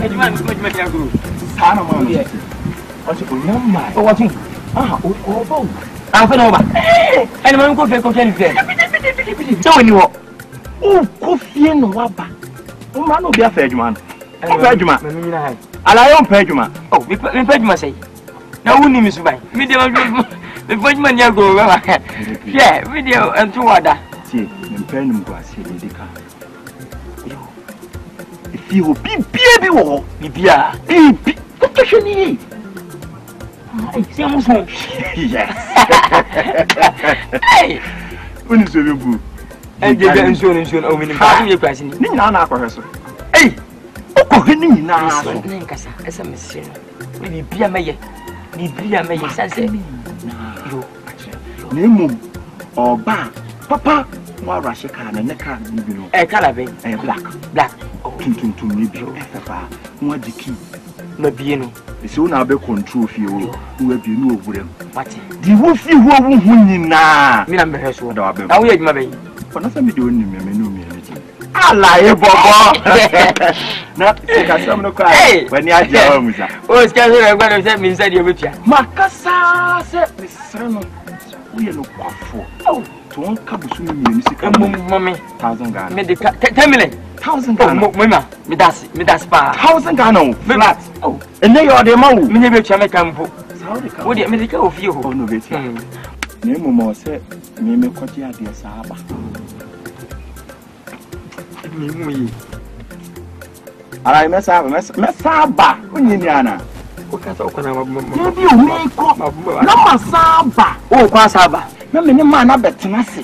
Edwuma me dia go. Sana ma. Ose ko nyama. O watu. Ah, o ba. Afa na oba. Eni ma ko fe ko fe ni fe. So ni wo. O ko fie no waba. O ma no bi afa adwuma no. O fa adwuma. Me nyina hai. Ala yo mpa adwuma. Oh, me pa adwuma sei. Na wuni mi subai. Me dia me fa adwuma ni ago ba. Yeah, video entu wada. Tie, me mpa nim go ase de dika. If you bibia bi wo, bibia. Bibi. Ko to hwani. Ai, se mo so. Yes. Hey. Uni so be bu. Eje nsuo o mini ba ye kwasi ni. Ni nyina na akɔhwɛ so. Ei. Okɔ ni nyina so. Ne nkasa, esa mesiri no. Ni bibia meye. Ni bibia meye sanse. Yo. Nemu oba papa mo arahye car na ne car ni bi no. Color be. Black. Oh, tum ni bi o papa. Mo adiki. Na bie no. So na be control fie o. Wo abi no ogurem. Pati. Di wo fi wo wu hu nyina. Mi na me hwe so. Da wa be. Na wo ye adwuma be. Fana sa mi de oni me no mi ani. Ala e bobo. Na ka sam no kwa. Wani aja wa musa. O ska so re gwa no se mi nsa de obetua. Makasa se mi sra no. Wo ye no kwafo. Oh, to on ka busu mi ni sika. Mami 1000 Ghana. Me de 10 million. 1000 Ghana. Mama, me das pa. 1000 Ghana flat. Oh, and then you are the man. Me be tua me kampo. Saudi ka. Wo de me de ka ofie ho. Oh no be tia. Na emu mo se me kwaji ade saaba. Me mu yi. Ara me saaba. Onyi ni ana. O ka sa o kona ma. Me bi o me ko. Na ma saaba. O kwa saaba. Na me ne ma na betena se.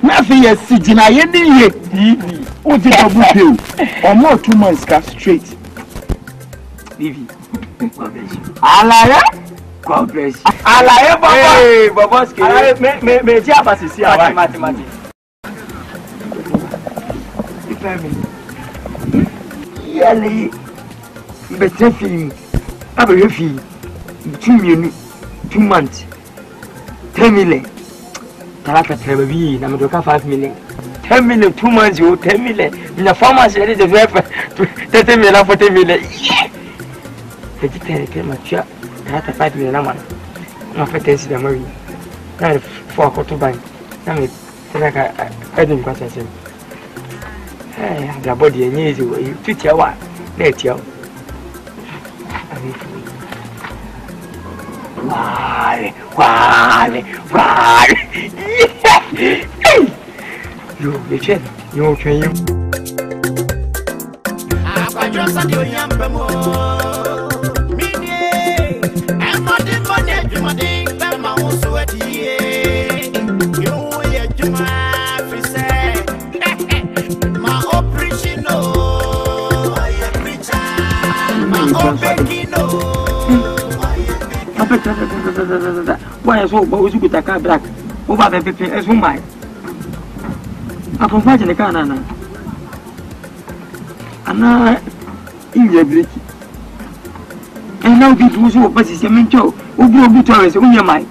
Na fi ye sigina ye ni ye. TV. O di double pay. O mo 2 months ka straight. TV. Alaye? God bless you. Alaye baba. Hey, baba ski. Alaye me ti abasisi awa. Mati. Family. Yali. Better film. Abe fi. 2 months. 10 million. Talaka trebabi na mdoka 5 million. 10 million 2 months you 10 million. Na pharmacy is the very 30 million 40 million. Vegetarian came at ya. Talaka 5 million na man. Na fetensi da mari. Na 4 ko to bank. Na me talaka edin kwa sase. Eh, the body nyezi wo. Tutia wa. Na etia. Wale. Yo, you train you. I just do yam mo. Mini, I'm not the money, you money, but my own sweaty. You ye to my say. My operation, no, I am preacher. My operation, no. Why so but we got a black over the pepe as woman. I can find the car now. And now in your brick. And now this was what was a mentor who grew up to us on your mind.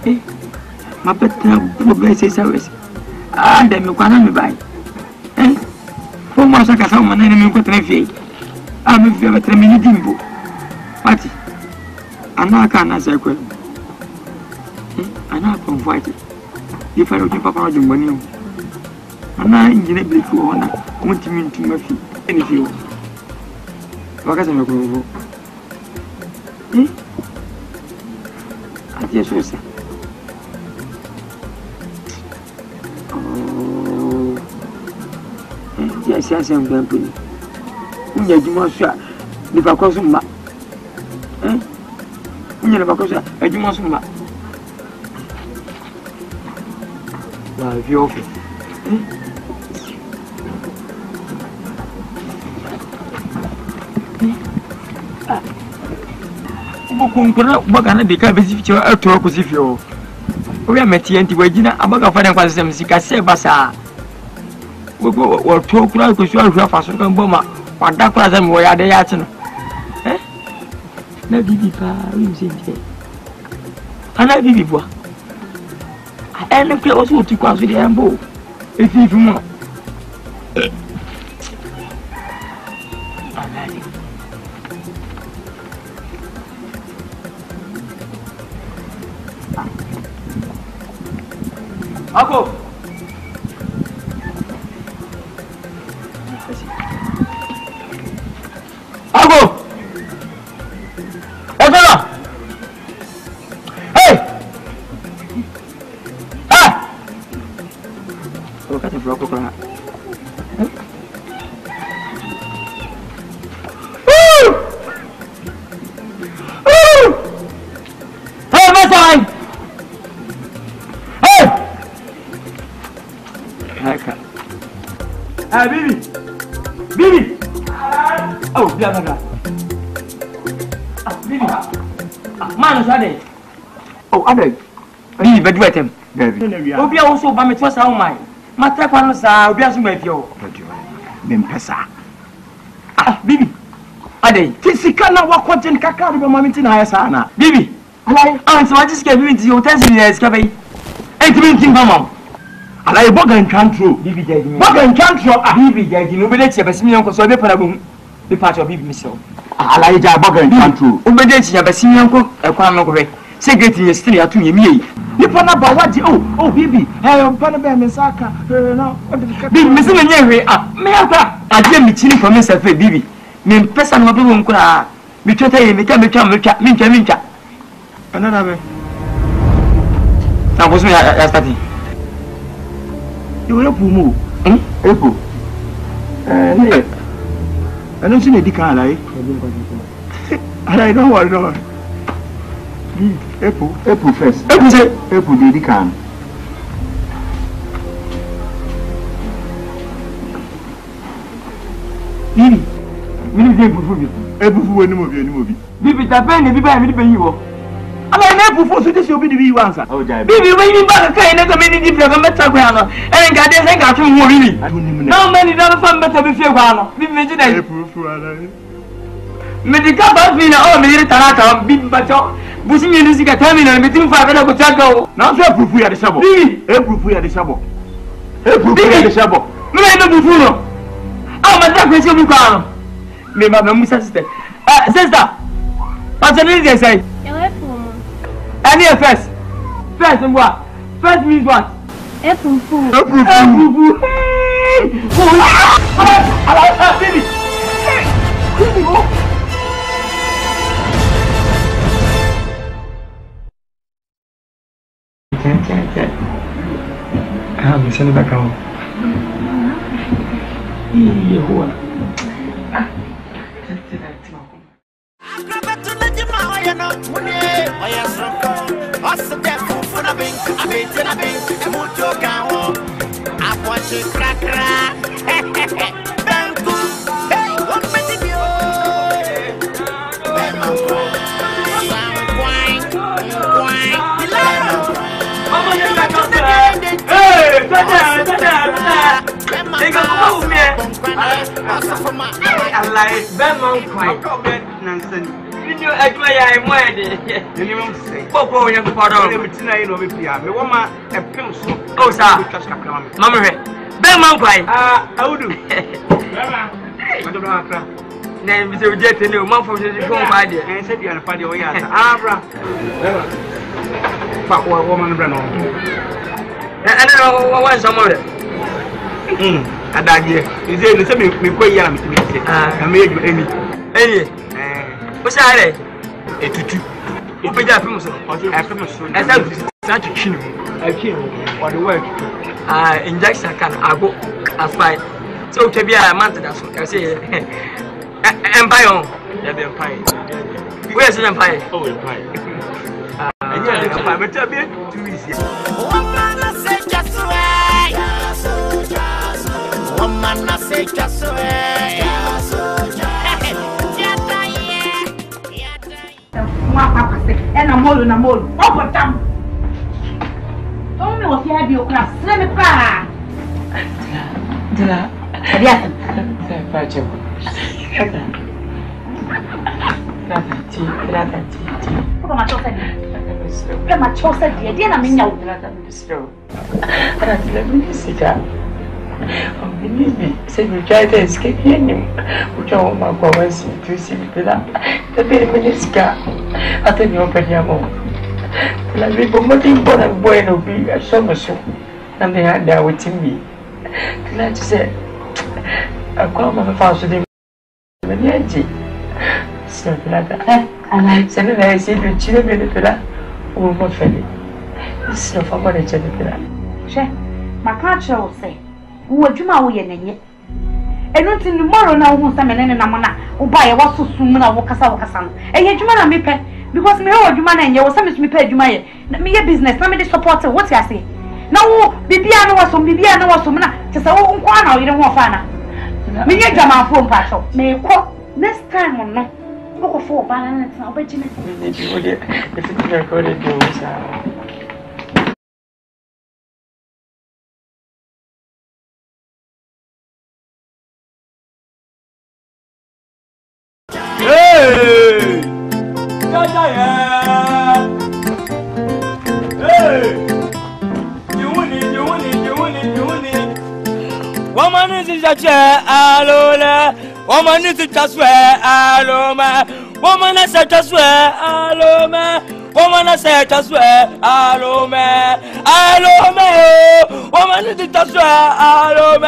Eh, my pet progress service. And then you can't buy. Eh, 4 months I got some money in my fee. I'm a very tremendous dimbo. Party. Anaka na sekwe. Ana confight. If I don't papa no money. Ana ingine break wo na. Wontimi ntuma fi. Eni fi wo. Waka se me ko. Ati so sa. Oh. Ya siasa mbempuni. Unya juma so a. Ni pa ko so ma. Unya na bakosa ejuma suma na viofi bukunkura bagana de ka bezi ficho ato ko sifio obi ameti anti wagina abaga fa den kwa sesem sika se basa wo to kura ko so ahwa fa so kan boma wada kura se mo ya de ya chi no na bibi pa we say ana bibi bo ene kle oso ti kwa so de embo efifi mo Ako. Ako. Eka. Hey. Ah. Kau kata berapa kau nak? Hey, Masai. Hey. Eka. Ah, Bibi. Bibi. Oh, biar. Bibi. Mana ada? Oh, ada. Bibi, berdua tem. Bibi. Oh, biar usul bami tua sah umai. Mata kau nusa, biar semua dia. Bempesa. Ah, Bibi. Ada. Tisikana wakojen kakari ba maminti na haya sana. Bibi. Alai, semua jenis kayak Bibi tu, hotel sini sekarang. Bibi tim pamam. Alai boga enchantro. Bibi jadi. Boga enchantro. Bibi jadi. Nubele cia basi mian ko so be para bum. Be part of Bibi miso. Alai ja boga enchantro. Ubede cia basi mian ko e kwa no ko be. Secret ni stri atu yemi. Nipa na ba waji Bibi. Pa na be mesaka. No. Bibi misi na nyewe me ata. Ade mi chini for me self Bibi. Me pesa na mabu nkura. Mi tweta ye me twa. Another way. Na bosu ya start. You help mu. Epo. Ne. Ano sine di kan alai. Alai don't worry no. Epo first. Epo say Epo di kan. Bibi. Mini dey bufu bi. Epo fu eni mo bi. Bibi ta pen ni biba mi di yi wo. Ala na epo fu so dey obi di wi answer. Bibi we ni ba ka ina ka mini di bla ka meta kwa no. Ga dey say ga tun ho really. Na many da fa meta be fie kwa no. Bibi me ji dai. Epo fu alai. Me di ka ba fi na me yiri tarata bibi ba cho. Busi ni sika terminal me tin fa ka da ko chaga o. Na so epo fu ya de sabo. Bibi, Epo fu ya de sabo. Epo fu ya de sabo. me na bufu no. Ma da ko si obi kwa no. Me ba me musa sister. Sister. What's the name they say? Any first? First what? First means what? Apple food. Baby. I'm sending back home. Video admire my money. You say, Popo, you have pardon. Oh, sir, Mamma, Bellman cry. I would do. Name is a jet and no month of the home idea. And said you are a party or Abra. Fuck one woman, Breno. I don't know what's some of it. I died here. Is there the same way young to me? I made you any. What's that? A tutu. You pay that from as I such a chin. I kill or the work. Injection can I go as fine. So to be a month, that's what I say. Empire. Where's the empire? Oh, empire. And yeah, I'm a bit too easy. Woman, say just away. Woman, say just away. And I'm all in a mold. Oh, what time? Only what you have your class. Let me cry. Yes, say we try to escape him. We don't want my boys to see that. The baby minister. I think you're pretty among. La vie pour moi, tu peux boire nos billes à son so. And they had that with me. Let's say, I call my father to the so that I said, I said, the children will not fail. This is for what I said. She, my culture will say, what you know, and not in tomorrow now, who's a man and a mana, who buy a was so soon, I walk as I was son. And yet you man me pay because me hold you man and you was some me paid you my me a business, let me support what I say. No, Bibiana was some Bibiana was some just a own one, you don't want Fana. Me get my phone patrol. May quote next time or not. Look for balance, I'll bet you. If you recorded those. Hey! Hey! You win it. Woman is a chair, alone. Woman is a just where, alone. Woman is a just where, alone. Woman is a just where, alone. Woman is a just where, alone.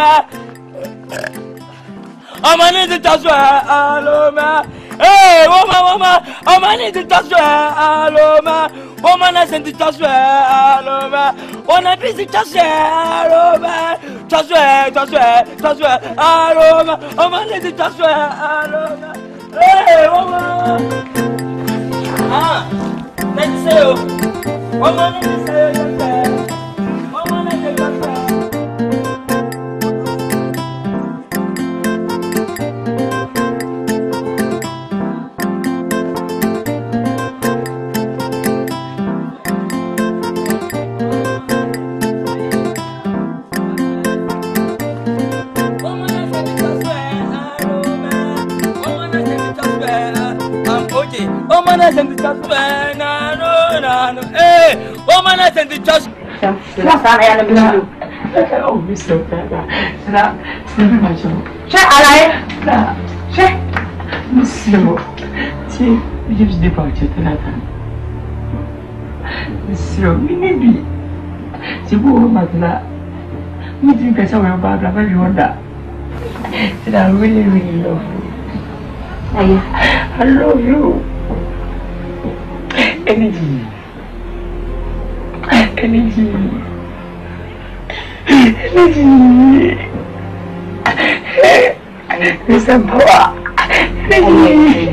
Woman is a just where, alone. Hey, woman, woman is a just where, alone. Woman is a just where, alone. Wanna be the just where, alone. Just where, alone. Woman is a just where, alone. Hey, woman. Let's say, woman is a just where. Woman is a just where. Woman has sent the just no. Hey, woman has sent the just. What's that? I am Oh, Mr. Pepper. Check, alive. Check. Mr. See, use the budget another. Mr. Maybe. See, who Matla? You think I saw your Barbara when you wonder. And I really love you. I love you. Energy. Listen, power. Energy.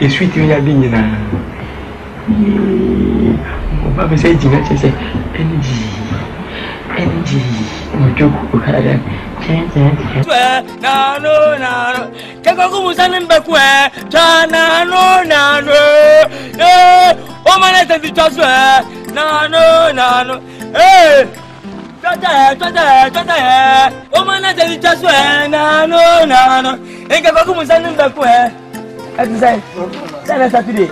Et suite il y a bien là. On va me dire c'est energy. Mon Dieu, au Canada. No. Kako musanin bakwe. No. Woman has sent the just no. Hey. Tata. Woman has sent the just no. And kako musanin bakwe. As I say, Saturday.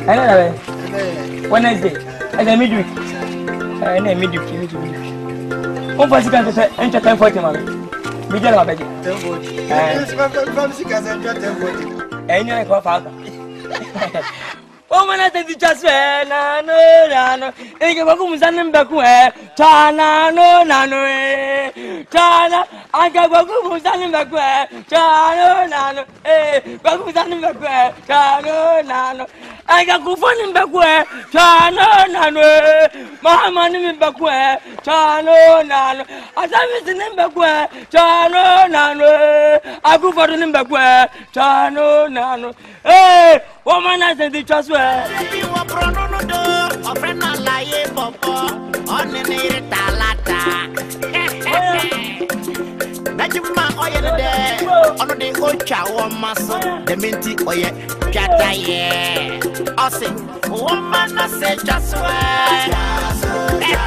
Another Wednesday. And then midweek. Midweek. On va se casser, un chatin fort, maman. Miguel va payer. Et il y a quoi faire? Woman has the just no. Et que vous nous en bakou Chana no. Chana, I got vous nous en bakou Chana no. Eh, vous nous en bakou Chana. I got go for him back where Chana no. Mama ni back where Chana no. As I miss the name back where Chana no. I go for him back where Chana no. Hey, woman has the just where. You are prono do, a friend na laye popo, on the talata. boy in the day. On the ocha or muscle, the minty or yet. Jata, yeah. I say, woman, I say, just swear.